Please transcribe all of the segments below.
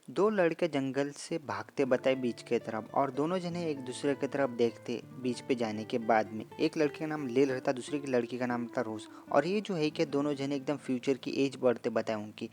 दो लड़के जंगल से भागते बताए बीच के तरफ और दोनों जने एक दूसरे की तरफ देखते बीच पे जाने के बाद में। एक लड़के का नाम लील रहता, दूसरे की लड़की का नाम था रोज। और ये जो है कि दोनों जने एकदम फ्यूचर की एज बढ़ते बताए उनकी।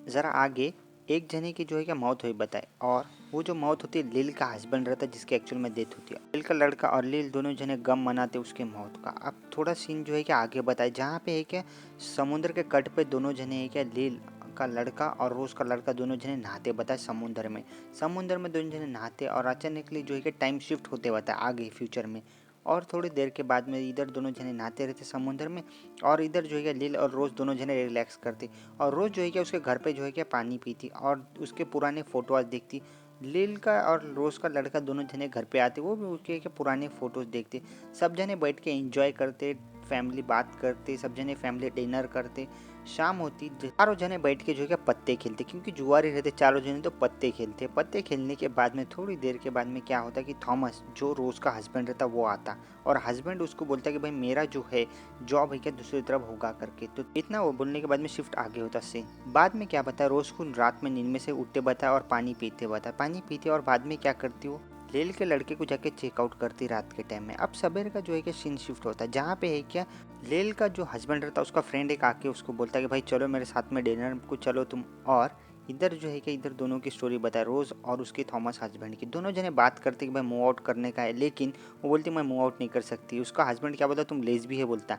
ज़रा आगे एक जने की जो है क्या मौत हुई बताए, और वो जो मौत होती है लील का हस्बैंड रहता जिसकी एक्चुअल में डेथ होती है। लील का लड़का और लील दोनों जने गम मनाते उसके मौत का। अब थोड़ा सीन जो है क्या आगे बताए, जहाँ पे है क्या समुद्र के कट पे दोनों जने है क्या लील का लड़का और रोज का लड़का दोनों जने नहाते बताए समुद्र में। समुद्र में दोनों जने नहाते और अचानकली जो है कि टाइम शिफ्ट होते बताए आगे फ्यूचर में। और थोड़ी देर के बाद में इधर दोनों जने नहाते रहते समुद्र में, और इधर जो है कि लील और रोज दोनों जने रिलैक्स करते। और रोज जो है कि उसके घर पे जो है कि पानी पीती और उसके पुराने फोटोज देखती। लील का और रोज का लड़का दोनों जने घर पे आते, वो भी उसके के पुराने फोटोज देखते। सब जने बैठ के एंजॉय करते, फैमिली बात करते, सब जने फैमिली डिनर करते। शाम होती, चारों जने बैठ के जो है पत्ते खेलते, क्योंकि जुआरी रहते चारों जने तो पत्ते खेलते। पत्ते खेलने के बाद में थोड़ी देर के बाद में क्या होता कि थॉमस जो रोज का हस्बैंड रहता वो आता, और हस्बैंड उसको बोलता कि भाई मेरा जो है जॉब है क्या दूसरी तरफ होगा करके। तो इतना वो बोलने के बाद में शिफ्ट आगे होता सीन। बाद में क्या बताया, रोज को रात में नींद में से उठते बताया और पानी पीते बताया, पानी पीते और बाद में क्या करती वो लील के लड़के को जाके चेकआउट करती रात के टाइम में। अब सवेरे का जो है कि सीन शिफ्ट होता है, जहाँ पे है क्या लील का जो हस्बैंड रहता है उसका फ्रेंड एक आके उसको बोलता है कि भाई चलो मेरे साथ में डिनर को चलो तुम। और इधर जो है कि इधर दोनों की स्टोरी बताए, रोज और उसके थॉमस हस्बैंड की। दोनों जने बात करते कि भाई मूव आउट करने का है, लेकिन वो बोलती मैं मूव आउट नहीं कर सकती। उसका हस्बैंड क्या बोलता तुम लेज़बी है बोलता।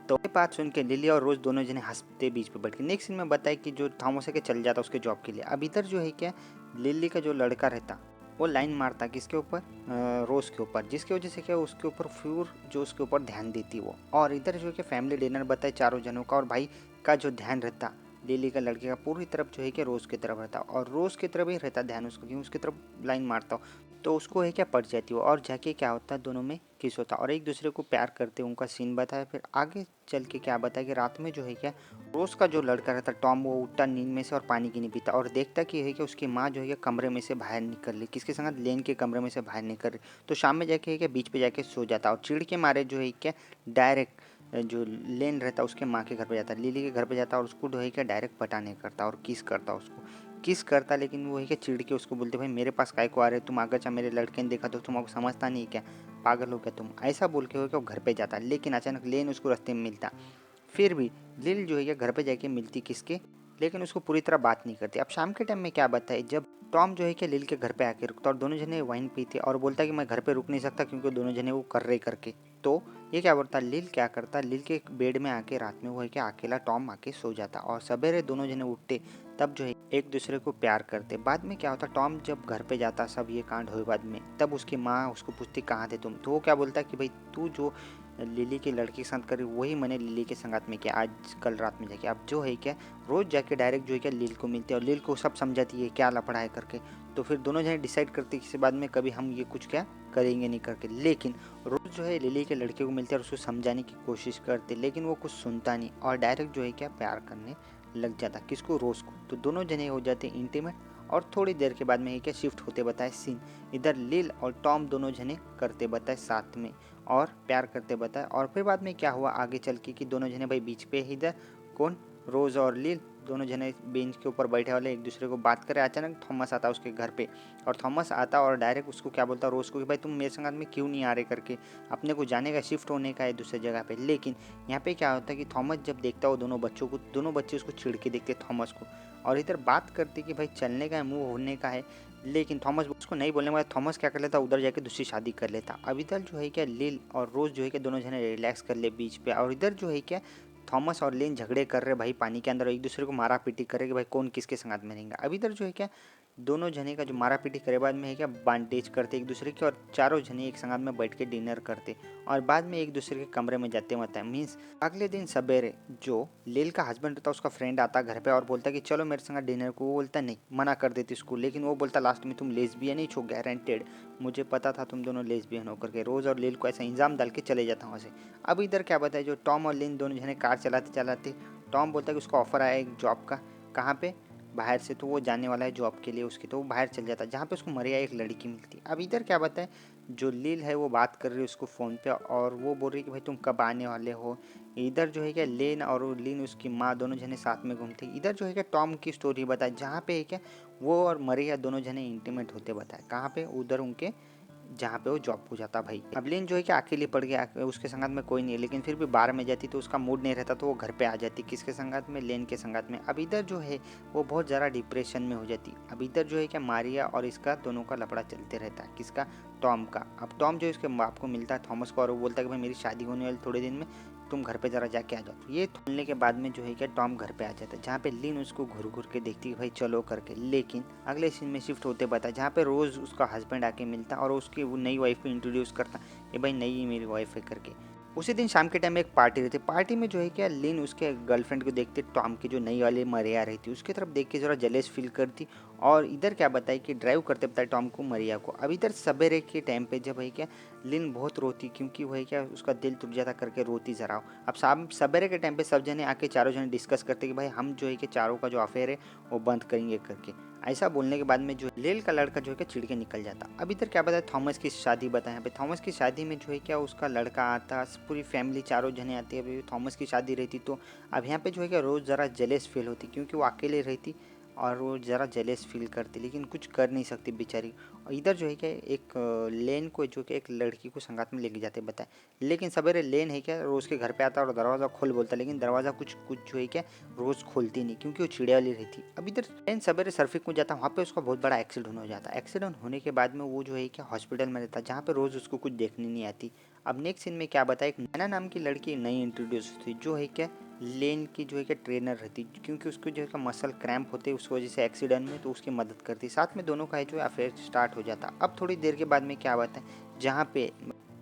तो ये बात सुन के लिली और रोज दोनों जने हंसते बीच पे बैठ के। नेक्स्ट सीन में बताया कि जो थॉमस है कि चल जाता उसके जॉब के लिए। अब इधर जो है क्या लिली का जो लड़का रहता वो लाइन मारता किसके ऊपर, रोज के ऊपर, जिसकी वजह से क्या उसके ऊपर फ्यूर जो उसके ऊपर ध्यान देती वो। और इधर जो है कि फैमिली डिनर बताए चारों जनों का, और भाई का जो ध्यान रहता लिली का लड़के का पूरी तरफ जो है कि रोज की तरफ रहता, और रोज की तरफ ही रहता ध्यान उसको, क्योंकि उसकी तरफ लाइन मारता हो तो उसको है क्या पड़ जाती हो। और जाके क्या होता दोनों में किस होता और एक दूसरे को प्यार करते उनका सीन बताया। फिर आगे चल के क्या बताया कि रात में जो है क्या रोज का जो लड़का रहता टॉम वो उठता नींद में से और पानी की नहीं पीता, और देखता कि है कि उसकी माँ जो है कमरे में से बाहर निकल रही, किसके संग लेन के कमरे में से बाहर निकल रही। तो शाम में जाके है क्या बीच पे जाके सो जाता, और चिड़ के मारे जो है क्या डायरेक्ट जो लेन रहता उसके माँ के घर पे जाता, लिली के घर पे जाता, और उसको जो है क्या डायरेक्ट पटाने करता और किस करता उसको, किस करता। लेकिन वो है क्या चिढ़ के उसको बोलते भाई मेरे पास काय को आ रहे तुम, आगे चा मेरे लड़के ने देखा तो तुमको समझता नहीं क्या, पागल हो क्या तुम, ऐसा बोल के हो क्या वो घर पे जाता। लेकिन अचानक लेन उसको रास्ते में मिलता। फिर भी लिल जो है क्या घर पे जाके मिलती किसके, लेकिन उसको पूरी तरह बात नहीं करती। अब शाम के टाइम में क्या बताए, जब टॉम जो है क्या लिल के घर पे आके रुकता और दोनों जने वाइन पीते, और बोलता कि मैं घर पे रुक नहीं सकता क्योंकि दोनों जने वो कर रहे करके। तो ये क्या बोलता लिल क्या करता, लिल के बेड में आके रात में वो है क्या अकेला टॉम आके सो जाता, और सवेरे दोनों जने उठते तब जो है एक दूसरे को प्यार करते। बाद में क्या होता टॉम जब घर पे जाता सब ये कांड हुए बाद में, तब उसकी माँ उसको पूछती कहाँ थे तुम, तो वो क्या बोलता कि भाई तू जो लिली के लड़के के साथ करी वही मैंने लिली के संगात में किया आज कल रात में जाके। अब जो है क्या रोज जाके डायरेक्ट जो है क्या लिल को मिलते और लिल को सब समझाती है क्या लफड़ा है करके। तो फिर दोनों जने डिसाइड करते किसी बाद में कभी हम ये कुछ क्या करेंगे नहीं करके। लेकिन रोज जो है लिली के लड़के को मिलते और उसको समझाने की कोशिश करते, लेकिन वो कुछ सुनता नहीं और डायरेक्ट जो है क्या प्यार करने लग जाता किसको, रोज को। तो दोनों जने हो जाते इंटीमेट, और थोड़ी देर के बाद में है क्या शिफ्ट होते बताए सीन। इधर लिल और टॉम दोनों जने करते बताए साथ में और प्यार करते बताए। और फिर बाद में क्या हुआ आगे चल के कि दोनों जने भाई बीच पे इधर कौन रोज और लील दोनों जने बेंच के ऊपर बैठे वाले एक दूसरे को बात करे। अचानक थॉमस आता उसके घर पे, और थॉमस आता और डायरेक्ट उसको क्या बोलता रोज को कि भाई तुम मेरे संग में क्यों नहीं आ रहे करके, अपने को जाने का शिफ्ट होने का है दूसरी जगह पे। लेकिन यहाँ पे क्या होता है कि थॉमस जब देखता हो दोनों बच्चों को, दोनों बच्चे उसको छिड़ के देखते थॉमस को, और इधर बात करते कि भाई चलने का है मूव होने का है। लेकिन थॉमस उसको नहीं बोलने वाला, थॉमस क्या कर लेता उधर जाके दूसरी शादी कर लेता। अब इधर जो है क्या लिल और रोज जो है क्या दोनों जने रिलैक्स कर ले बीच पे, और इधर जो है क्या थॉमस और लिन झगड़े कर रहे भाई पानी के अंदर, एक दूसरे को मारा पीटी करे कि भाई कौन किसके संगत में रहेगा। अब इधर जो है क्या दोनों जने का जो मारा पीटी करे बाद में है क्या बांटेज करते एक दूसरे की, और चारों जने एक संगत में बैठ के डिनर करते, और बाद में एक दूसरे के कमरे में जाते मत है। मीन्स अगले दिन सवेरे जो लील का हस्बैंड रहता उसका फ्रेंड आता घर पे और बोलता कि चलो मेरे संग डिनर को, वो बोलता नहीं, मना कर देती उसको। लेकिन वो बोलता लास्ट में तुम लेस्बियन ही छो गारंटेड, मुझे पता था तुम दोनों लेस्बियन हो करके। रोज और लील को ऐसा इंजाम डाल के चले जाता वहाँ से। अब इधर क्या बताया, जो टॉम और लिन दोनों जने कार चलाते चलाते, टॉम बोलता है कि उसको ऑफर आया एक जॉब का, कहाँ पे बाहर से, तो वो जाने वाला है जॉब के लिए उसकी, तो वो बाहर चल जाता जहाँ पे उसको मरिया एक लड़की मिलती। अब इधर क्या बताए, जो लील है वो बात कर रही है उसको फ़ोन पे, और वो बोल रही कि भाई तुम कब आने वाले हो। इधर जो है क्या लेन और लिन उसकी माँ दोनों जने साथ में घूमते। इधर जो है क्या टॉम की स्टोरी बताए, जहाँ पे है क्या वो और मरिया दोनों जने इंटीमेट होते बताए। कहाँ पे? उधर उनके जहाँ पे वो जॉब हो जाता भाई। अब लिन जो है कि अकेली पड़ गया, उसके संगत में कोई नहीं है, लेकिन फिर भी बार में जाती तो उसका मूड नहीं रहता, तो वो घर पे आ जाती। किसके संगत में? लेन के संगत में। अब इधर जो है वो बहुत ज़्यादा डिप्रेशन में हो जाती। अब इधर जो है क्या मारिया और इसका दोनों का लफड़ा चलते रहता है। किसका? टॉम का। अब टॉम जो इसके बाप को मिलता है थॉमस को, और वो बोलता है कि भाई मेरी शादी होने वाली थोड़े दिन में, तुम घर पे ज़रा जाके आ जाओ। तो ये खोलने के बाद में जो है क्या टॉम घर पे आ जाता है, जहाँ पे लिन उसको घुर घुर के देखती है भाई चलो करके। लेकिन अगले सीन में शिफ्ट होते बता, जहाँ पे रोज़ उसका हस्बैंड आके मिलता और उसकी वो नई वाइफ को इंट्रोड्यूस करता, ये भाई नई मेरी वाइफ है करके। उसी दिन शाम के टाइम में एक पार्टी रहती। पार्टी में जो है क्या लिन उसके गर्लफ्रेंड को देखते, टॉम की जो नई वाली मरिया रहती उसकी तरफ देख के जरा जेलस फील करती। और इधर क्या बताए कि ड्राइव करते बताए टॉम को मरिया को। अब इधर सवेरे के टाइम पे जब है क्या लिन बहुत रोती, क्योंकि वही क्या उसका दिल टूट जाता करके रोती जरा। अब शाम सवेरे के टाइम पे सब जने आके चारों जने डिस्कस करते कि भाई हम जो है कि चारों का जो अफेयर है वो बंद करेंगे करके। ऐसा बोलने के बाद में जो लेल का लड़का जो है कि चिढ़ के निकल जाता। अब इधर क्या बताया थॉमस की शादी बताया। यहाँ पे थॉमस की शादी में जो है क्या उसका लड़का आता, पूरी फैमिली चारों जने आती है। अभी थॉमस की शादी रहती तो अब यहाँ पे जो है क्या रोज़ ज़रा जेलेस फील होती, क्योंकि वो अकेले रहती और वो ज़रा जेलेस फील करती, लेकिन कुछ कर नहीं सकती बेचारी। और इधर जो है क्या एक लेन को जो कि एक लड़की को संगात में लेके जाते बताए। लेकिन सवेरे लेन है क्या रोज़ के घर पे आता और दरवाज़ा खोल बोलता, लेकिन दरवाज़ा कुछ कुछ जो है क्या रोज़ खोलती नहीं, क्योंकि वो चिड़िया वाली रहती। अब इधर लेन सवेरे सर्फिंग में जाता, वहाँ पे उसका बहुत बड़ा एक्सीडेंट हो जाता। एक्सीडेंट होने के बाद में वो जो है क्या हॉस्पिटल में रहता, जहाँ पे रोज़ उसको कुछ देखने नहीं आती। अब नेक्स्ट सीन में क्या बताया, एक नैना नाम की लड़की नई इंट्रोड्यूस हुई, जो है क्या लेन की जो है कि ट्रेनर रहती, क्योंकि उसको जो है कि मसल क्रैम्प होते उस वजह से एक्सीडेंट में, तो उसकी मदद करती। साथ में दोनों का जो है अफेयर स्टार्ट हो जाता। अब थोड़ी देर के बाद में क्या बात है, जहाँ पे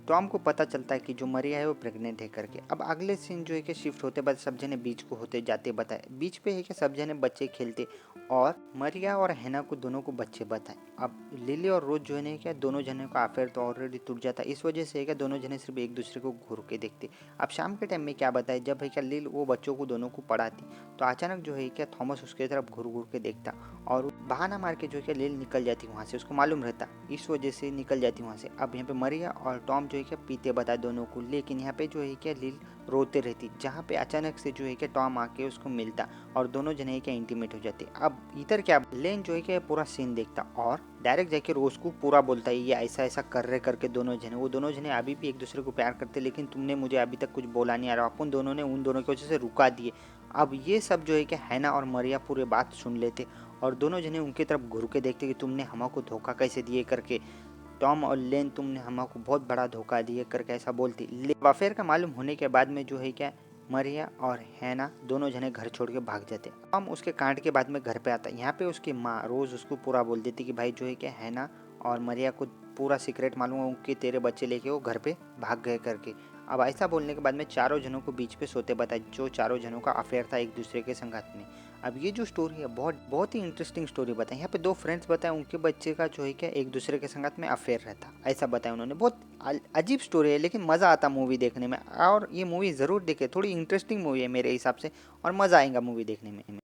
टॉम को पता चलता है कि जो मरिया है वो प्रेग्नेंट है करके। अब अगले सीन जो है कि शिफ्ट होते बाद सब जने बीच को होते जाते बताए। बीच पे है कि सब जने बच्चे खेलते और मरिया और हैना को दोनों को बच्चे बताए। अब लिली और रोज जो है क्या दोनों जने का अफेयर तो ऑलरेडी टूट जाता, इस वजह से है क्या दोनों जने सिर्फ एक दूसरे को घूर के देखते। अब शाम के टाइम में क्या बताए, जब है क्या लिल वो बच्चों को दोनों को पढ़ाती, तो अचानक जो है क्या थॉमस उसके तरफ घूर घूर के देखता और बहाना मार के जो है क्या लिल निकल जाती वहाँ से, उसको मालूम रहता, इस वजह से निकल जाती वहाँ से। अब यहाँ पे मरिया और टॉम जो है क्या पीते बताए दोनों को, लेकिन यहाँ पे जो है क्या लिल रोते रहती, जहाँ पे अचानक से जो है क्या टॉम आके उसको मिलता और दोनों जने क्या इंटीमेट हो जाते। अब इधर क्या लेन जो है क्या पूरा सीन देखता और डायरेक्ट जाके रोज को पूरा बोलता है ये ऐसा ऐसा कर रहे करके। दोनों जने वो दोनों जने अभी भी एक दूसरे को प्यार करते, लेकिन तुमने मुझे अभी तक कुछ बोला नहीं, आ रहा अपन दोनों ने उन दोनों की वजह से रुका दिए। अब ये सब जो है कि हैना और मरिया पूरे बात सुन लेते और दोनों जने उनकी तरफ घुर के देखते कि तुमने हमको धोखा कैसे दिए करके। टॉम और लेन तुमने हमको बहुत बड़ा धोखा दिए करके ऐसा बोलती। अफेयर का मालूम होने के बाद में जो है क्या मरिया और हैना दोनों जने घर छोड़ के भाग जाते। टॉम उसके कांड के बाद में घर पे आता, यहाँ पे उसकी माँ रोज उसको पूरा बोल देती कि भाई जो है क्या हैना और मरिया को पूरा सीक्रेट मालूम है कि तेरे बच्चे लेके वो घर पे भाग गए करके। अब ऐसा बोलने के बाद में चारों जनों को बीच पे सोते बताए, जो चारों जनों का अफेयर था एक दूसरे के संगात में। अब ये जो स्टोरी है बहुत बहुत ही इंटरेस्टिंग स्टोरी बताई। यहाँ पे दो फ्रेंड्स बताए, उनके बच्चे का जो है क्या एक दूसरे के संगत में अफेयर रहता, ऐसा बताया उन्होंने। बहुत अजीब स्टोरी है, लेकिन मज़ा आता मूवी देखने में, और ये मूवी ज़रूर देखे, थोड़ी इंटरेस्टिंग मूवी है मेरे हिसाब से और मज़ा आएगा मूवी देखने में।